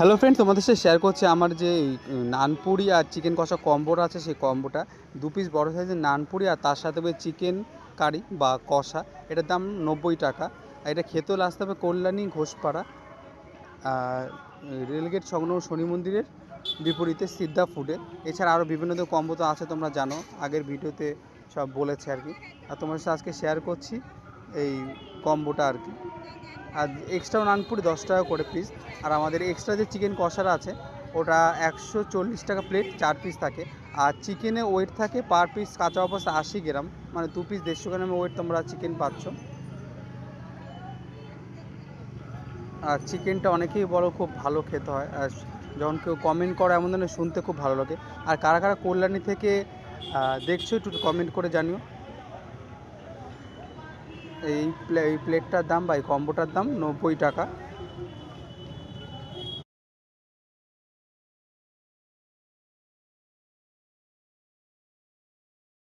Hello friends, তোমাদের সাথে share করছি আমার যে নানপুরি আর চিকেন কষা কম্বোটা আছে। সেই কম্বোটা 2 পিস বড় সাইজের নানপুরি আর তার সাথে হবে চিকেন কারি বা কষা। এটার দাম 90 টাকা। আর এটা খেতেও আসতে হবে কল্যাণী ঘোষপাড়া রেলগেট সংলগ্ন শনি মন্দিরের বিপরীতে সিদ্ধা ফুডে। এছাড়া আরও বিভিন্ন কম্বো তো আছে, তোমরা জানো, আগের ভিডিওতে সব বলেছে আর কি। আর তোমার সাথে আজকে শেয়ার করছি এই কম্বোটা আর কি। আর এক্সট্রা নানপুরি 10 টাকা করে পিস। আর আমাদের এক্সট্রা যে চিকেন কষাটা আছে ওটা 140 টাকা প্লেট, 4 পিস থাকে। আর চিকেনে ওয়েট থাকে পার পিস কাঁচা অবস্থা 80 গ্রাম, মানে 2 পিস 150 গ্রামের ওয়েট তোমরা চিকেন পাচ্ছ। আর চিকেনটা অনেকেই বলো খুব ভালো খেতে হয়, আর যখন কেউ কমেন্ট করে এমন ধরনের শুনতে খুব ভালো লাগে। আর কারা কারা কল্যাণী থেকে দেখছো একটু কমেন্ট করে জানিও। এই প্লেটটার দাম বা এই কম্বোটার দাম 90 টাকা।